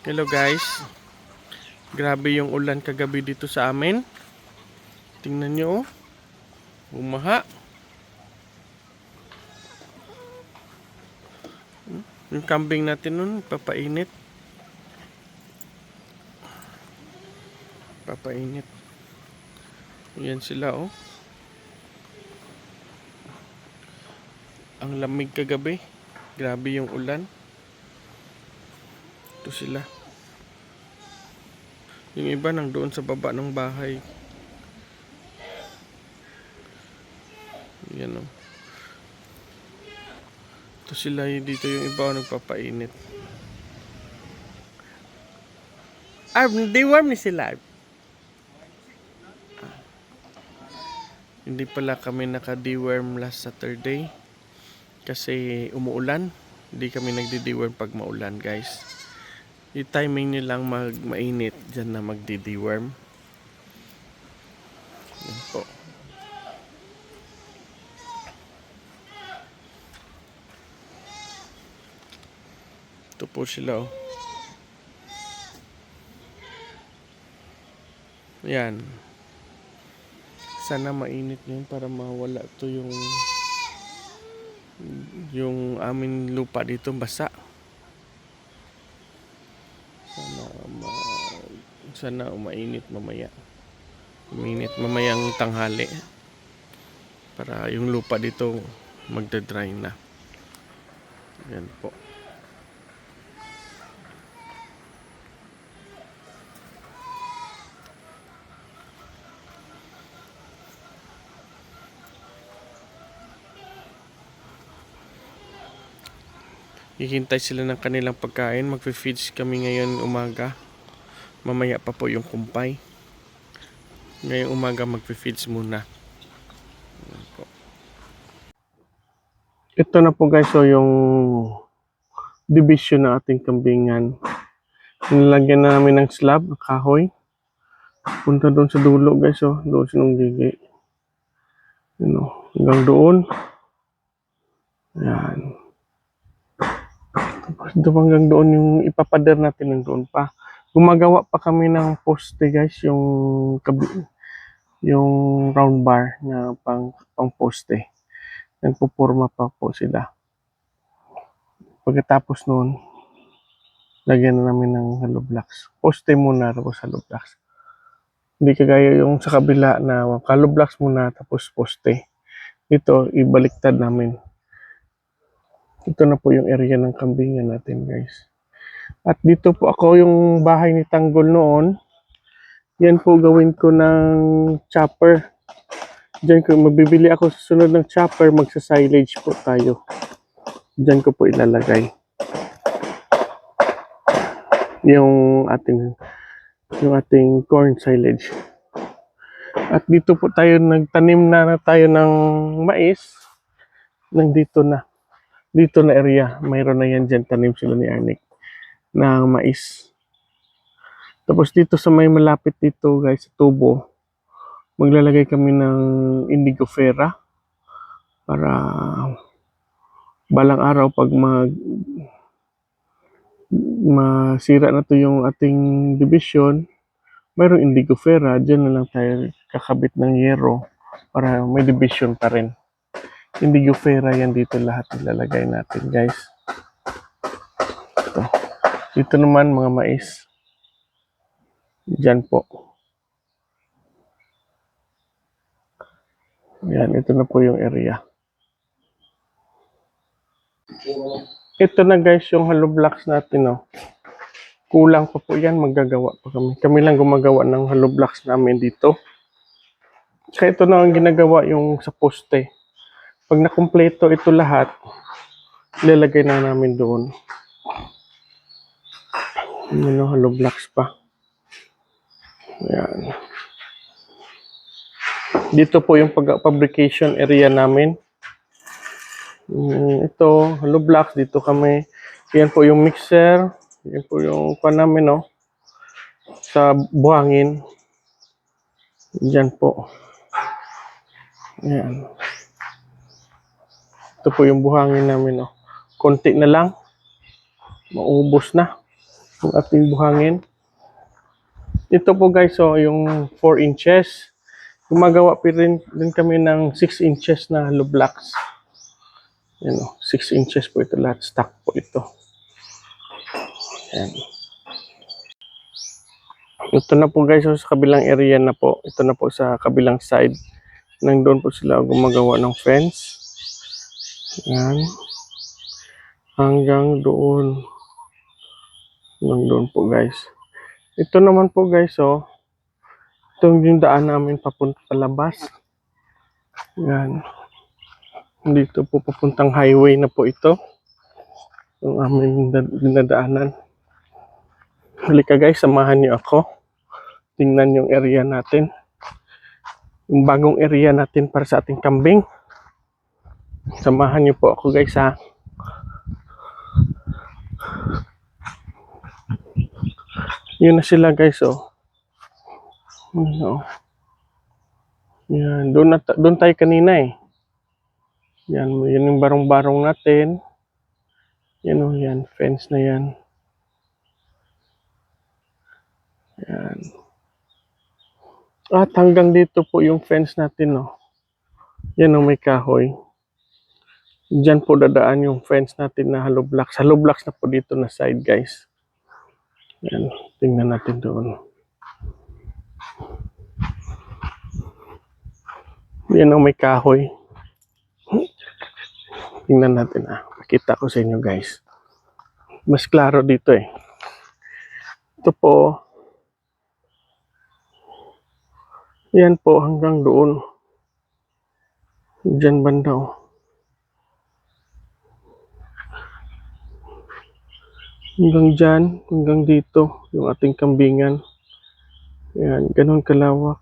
Hello guys, grabe yung ulan kagabi dito sa amin. Tingnan nyo oh, bumaha. Yung kambing natin nun, papainit. Yan sila oh. Ang lamig kagabi, grabe yung ulan. Ito sila. Yung iba nang doon sa baba ng bahay. Yan oh. Ito sila dito, yung iba nagpapainit. Di-warm ni sila. Hindi pala kami naka-deworm last Saturday kasi umuulan. Hindi kami nagdi-deworm pag maulan, guys. Yung timing nyo lang mainit, dyan na magdi-deworm. Yan po. Ito po sila oh. Yan. Sana mainit yun para mawala to yung aming lupa dito basa. Sana umainit mamaya. Uminit mamayang tanghali para yung lupa dito magda-dry na. Yan po. Hihintay sila ng kanilang pagkain. Magfe-feeds kami ngayon umaga. Mamaya pa po yung kumpay. Ngayong umaga magfe-feeds muna. Ito na po guys, so yung division ng ating kambingan. Nilagyan na namin ng slab, kahoy. Punta doon sa dulo guys, so doon sa nung gigi. Hanggang doon. Yan. Tapos doon hanggang doon yung ipapader natin ng doon pa. Gumagawa pa kami ng poste guys, yung round bar na pang poste. Nagpupurma pa po sila. Pagkatapos noon, lagyan na namin ng hollow blocks. Poste muna tapos hollow blocks. Hindi kagaya yung sa kabila na hollow blocks muna tapos poste. Dito, ibaliktad namin. Ito na po yung area ng kambingan natin guys. At dito po ako yung bahay ni Tanggol noon. Yan po gawin ko ng chopper. Diyan ko mabibili ako sa sunod ng chopper, magsa-silage po tayo. Diyan ko po ilalagay yung ating corn silage. At dito po tayo nagtanim na tayo ng mais. Dito na area, mayroon na yan dyan, tanim sila ni Arnick ng mais. Tapos dito sa may malapit dito guys, sa tubo, maglalagay kami ng indigofera para balang araw pag masira na to yung ating division, mayroong indigofera, dyan na lang tayo kakabit ng yero para may division pa rin. Indigofera yan dito lahat ilalagay natin guys. Dito naman mga mais. Diyan po. Yan, ito na po yung area. Ito na guys yung hollow blocks natin oh. Kulang pa po yan, maggagawa pa kami. Kami lang gumagawa ng hollow blocks namin dito. Kaya ito na ang ginagawa yung sa poste. Pag nakumpleto ito lahat, ilalagay na namin doon. Ano, hollow blocks pa. Ayan. Dito po yung fabrication area namin. Ito, hollow blocks. Dito kami. Yan po yung mixer. Yan po yung pan namin, no? Sa buhangin. Diyan po. Ayan. Ito po yung buhangin namin, no? Konti na lang. Maubos na. yung ating buhangin. Ito po guys, so yung 4 inches. Gumagawa pa din kami ng 6 inches na hollow blocks. Yan o, 6 inches po ito lahat. Stock po ito. Yan. Ito na po guys, so sa kabilang area na po. Ito na po sa kabilang side. Nang doon po sila gumagawa ng fence. Yan. Hanggang doon. Hanggang doon po guys. Ito naman po guys, so ito yung daan namin papunta palabas. Yan. Dito po papuntang highway na po ito. Yung aming dinadaanan. Halika guys, samahan niyo ako. Tingnan yung area natin. Yung bagong area natin para sa ating kambing. Samahan niyo po ako guys ha. Yun na sila guys oh. Yan, doon tayo kanina eh. Yan, yun yung barong-barong natin. Yan oh, yan, fence na yan. Yan. At hanggang dito po yung fence natin oh. Yan oh, may kahoy. Diyan po dadaan yung fence natin na hollow blocks. Hollow blocks na po dito na side guys. Yan, tingnan natin doon. Yan ang may kahoy. Tingnan natin ah. Pakita ko sa inyo guys. Mas klaro dito eh. Ito po. Yan po hanggang doon. Diyan banda oh. Hanggang dyan, hanggang dito, yung ating kambingan. Yan, ganun kalawak.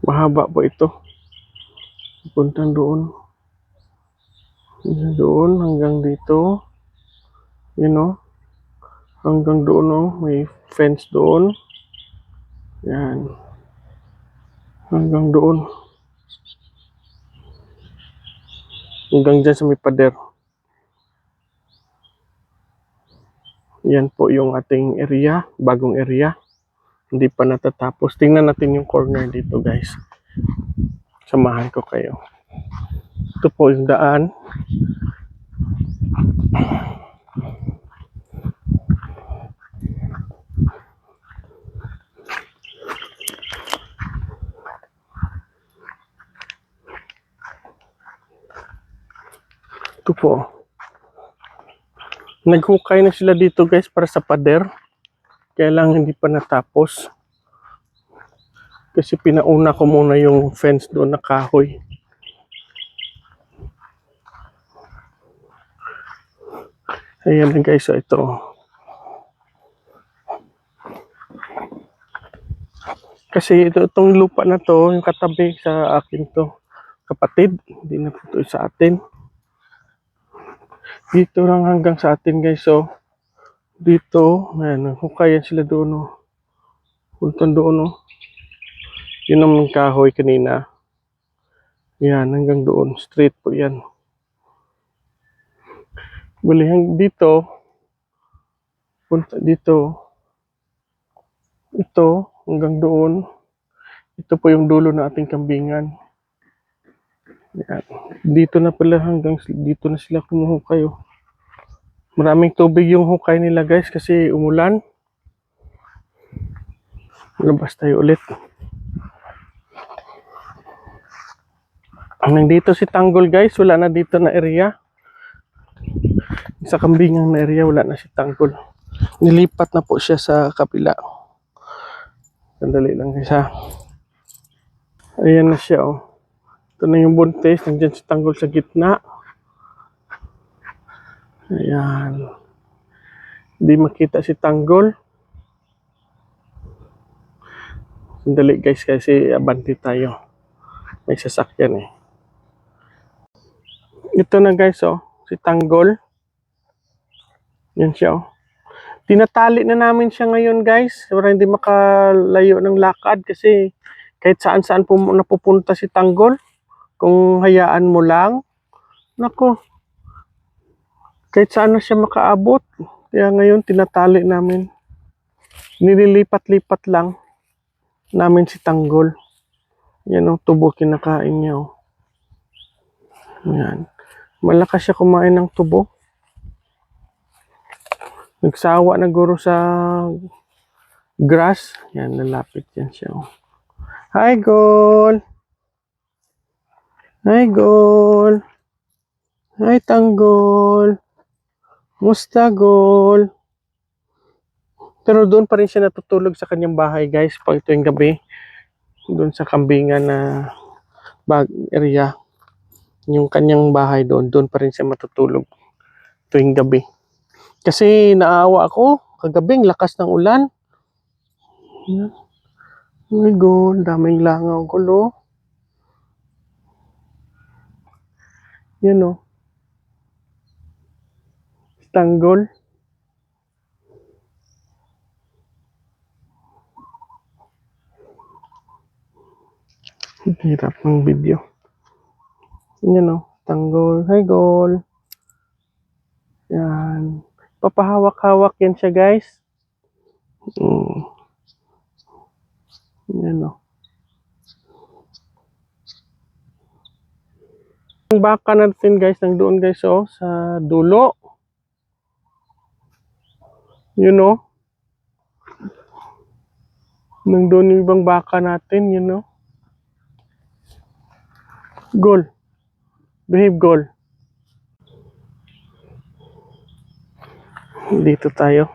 Mahaba po ito. Puntang doon. Doon, hanggang dito. Yan o. Hanggang doon o, may fence doon. Yan. Hanggang doon. Hanggang dyan sa may pader. Yan po yung ating area, bagong area. Hindi pa natatapos. Tingnan natin yung corner dito guys. Samahan ko kayo. Ito po yung daan. Ito po. Naghukay na sila dito guys para sa pader. Kaya lang hindi pa natapos. Kasi pinauna ko muna yung fence doon na kahoy. Ayan na guys, so ito. Kasi itong lupa na to, yung katabi sa akin to. Kapatid, hindi na po ito sa atin. Dito lang hanggang sa atin guys, so dito, ayan, hukayan sila doon oh. Puntang doon oh. Yun ang kahoy kanina. Yan, hanggang doon, straight po yan. Bali dito, punta dito, ito hanggang doon. Ito po yung dulo ng ating kambingan. Yan. Dito na pala hanggang dito na sila kumuhukay oh. Maraming tubig yung hukay nila guys kasi umulan. Labas tayo ulit. Nandito si Tanggol guys, wala na dito na area. Sa kambingang na area, wala na si Tanggol. Nilipat na po siya sa kapila. Sandali lang guys ha. Ayan na siya oh. Ito na yung buntis, nandiyan si Tanggol sa gitna. Ayan. Hindi makita si Tanggol. Sandali guys kasi abante tayo. May sasakyan eh. Ito na guys oh, si Tanggol. Yan siya oh. Tinatali na namin siya ngayon guys para hindi makalayo ng lakad kasi kahit saan-saan po napupunta si Tanggol. Kung hayaan mo lang, nako, kahit saan na siya makaabot. Kaya ngayon, tinatali namin. Nililipat-lipat lang namin si Tanggol. Yan ang tubo, kinakain niya. Oh. Yan. Malakas siya kumain ng tubo. Nagsawa na guro sa grass. Yan, lalapit yan siya. Oh. Hi, Gol! Hi, Gol! Hi, Tanggol! Musta, Gol? Pero doon pa rin siya natutulog sa kanyang bahay, guys, pag tuwing gabi. Doon sa kambingan na area. Yung kanyang bahay doon pa rin siya matutulog tuwing gabi. Kasi naawa ako, kagabing lakas ng ulan. Oh my God, daming langaw, gulo. Yan o. Tanggol. Hirap ng video. Yan o, Tanggol. Hi, Gol. Yan. Papahawak-hawak yan siya, guys. Yan o. Ang baka natin, guys, nandoon, guys, oh, sa dulo. You know? Nandoon yung ibang baka natin, you know? Gol. Behave, Gol. Dito tayo.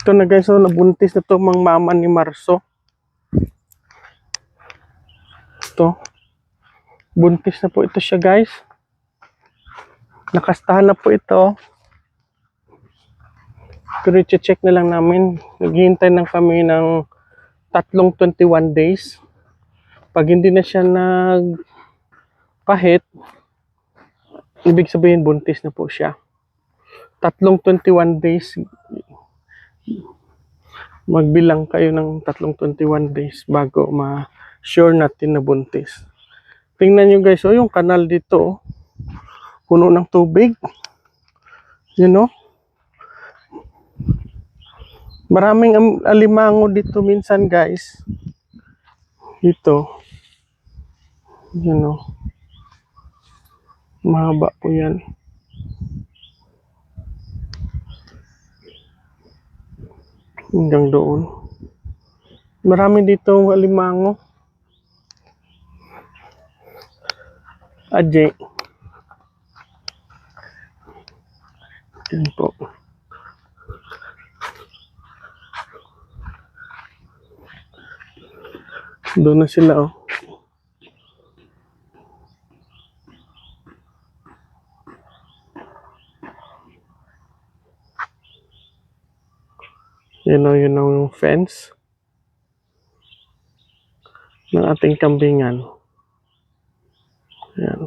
Ito na, guys, so nabuntis na to mang mama ni Marso. Ito. Buntis na po ito siya, guys. Nakastahan na po ito. Pero i-check na lang namin. Naghihintay lang kami ng 21 days. Pag hindi na siya nagpahit, ibig sabihin buntis na po siya. 21 days. Magbilang kayo ng 21 days bago ma-sure natin na buntis. Tingnan nyo, guys, oh, yung kanal dito, oh, puno ng tubig. You know? Maraming alimango dito minsan, guys. Dito. You know? Mahaba po yan. Hanggang doon. Marami dito alimango. Adje. Yan po. Doon na sila, oh. Yun yung fence ng ating kambingan. Yan.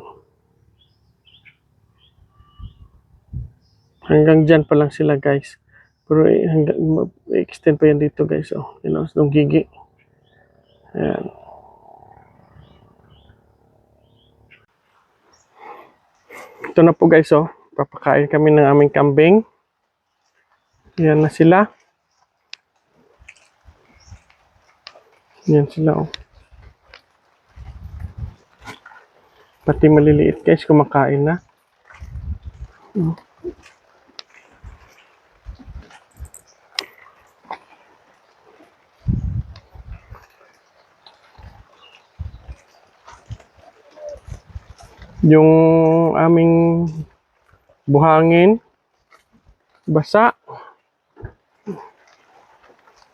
Hanggang dyan pa lang sila, guys. Pero hanggang extend pa yan dito, guys. Oh, you know, nung gigi. Ayan. Ito na po, guys, oh. Papakain kami ng aming kambing. Yan na sila. Yan sila, oh. Pati maliliit, guys, kumakain na. Yung aming buhangin, basa.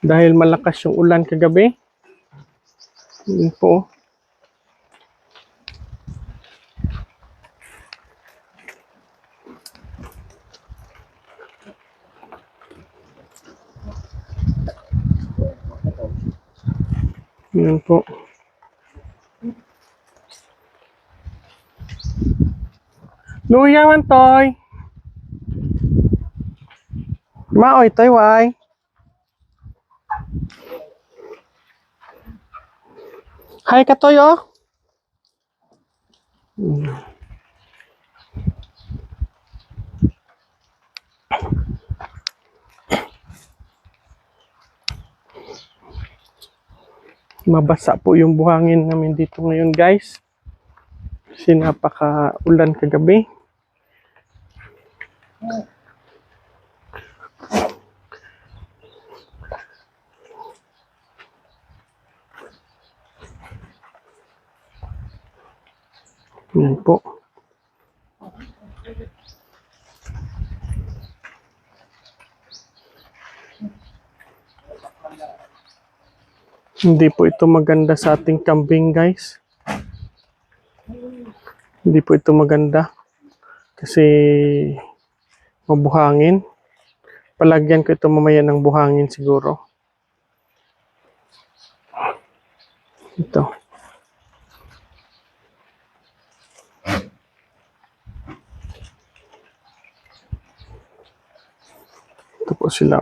Dahil malakas yung ulan kagabi. Yun po. Yun po. Luya man, Toy. Maoy, Toy, why? Hi ka, Toy, oh. Mabasa po yung buhangin namin dito ngayon, guys. Kasi napaka-ulan kagabi. Yan po. Hindi po ito maganda sa ating kambing, guys. Hindi po ito maganda. Kasi mabuhangin. Palagyan ko ito mamaya ng buhangin siguro. Ito. Ito po sila.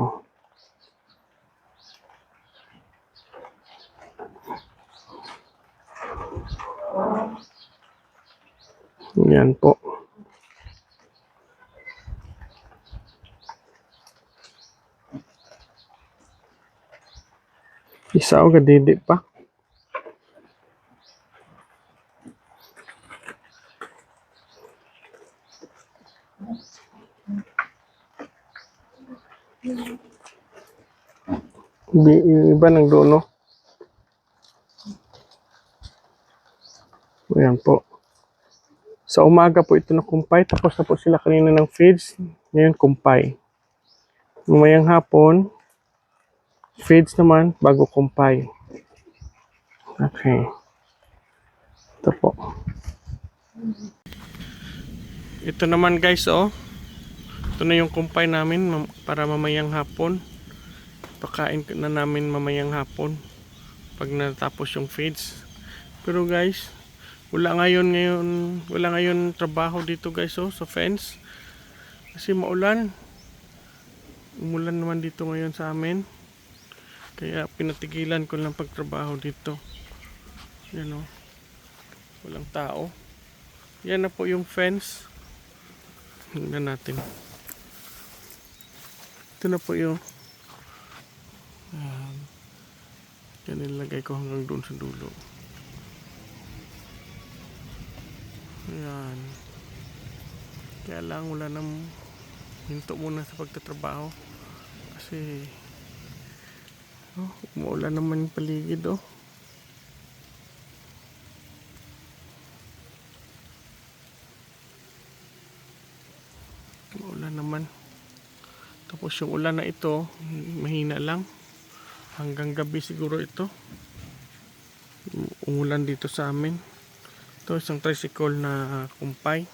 Yan po. Isa o gadidi pa. Iba ng dono. Ayan po. Sa umaga po ito nakumpay. Tapos na po sila kanina ng feeds. Ngayon kumpay. Mamayang hapon, feeds naman bago kumpay. Okay. Ito po. Ito naman, guys, oh. Ito na yung kumpay namin para mamayang hapon. Pakain na namin mamayang hapon pag natapos yung feeds. Pero guys, wala ngayon trabaho dito, guys, oh, sa fence. Kasi maulan. Umulan naman dito ngayon sa amin. Kaya pinatigilan ko lang pagtrabaho dito. Yan, oh. Walang tao. Yan na po yung fence. Tingnan natin. Ito na po yung yan nilagay ko hanggang doon sa dulo. Ayan. Kaya lang wala nang hinto muna sa pagtatrabaho. Kasi umuulan naman yung paligid, oh. Umuulan naman. Tapos yung ulan na ito, mahina lang. Hanggang gabi siguro ito. Umulan dito sa amin. Ito isang tricycle na kumpay.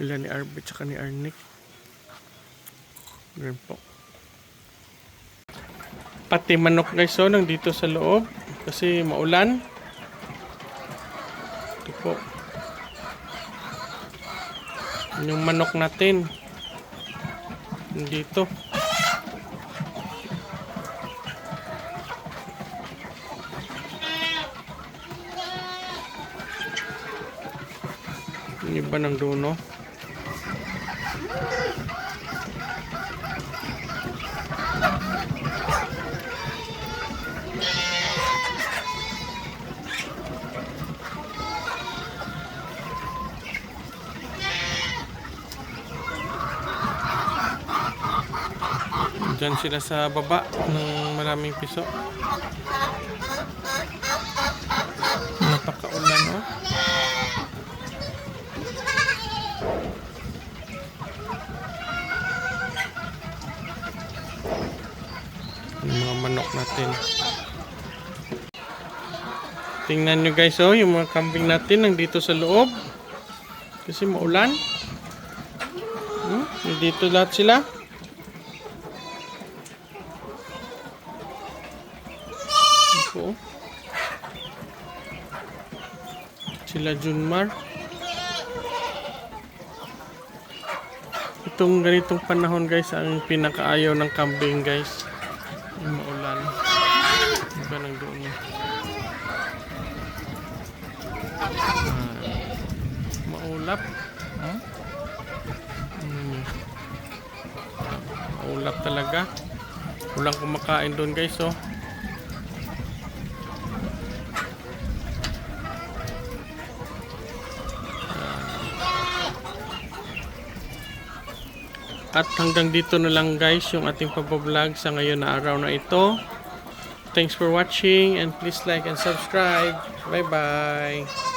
Ilan ni Arbit at ni Arnick. Ganun po. Pati manok, guys, so nandito sa loob. Kasi maulan. Ito po. Yung manok natin. Nandito. Yung iba ng duno. Diyan sila sa baba ng maraming piso. Napakaulan, oh. Yung mga manok natin. Tingnan nyo, guys, oh, yung mga kambing natin nandito sa loob. Kasi maulan. Nandito lahat sila. Ito. Sila Junmar. ganitong panahon guys, ang pinakaayaw ng kambing guys. Yung maulan. Iba nang doon. Maulap. Maulap talaga. Walang kumakain doon guys, oh. At hanggang dito na lang guys yung ating pag-vlog sa ngayon na araw na ito. Thanks for watching and please like and subscribe. Bye bye.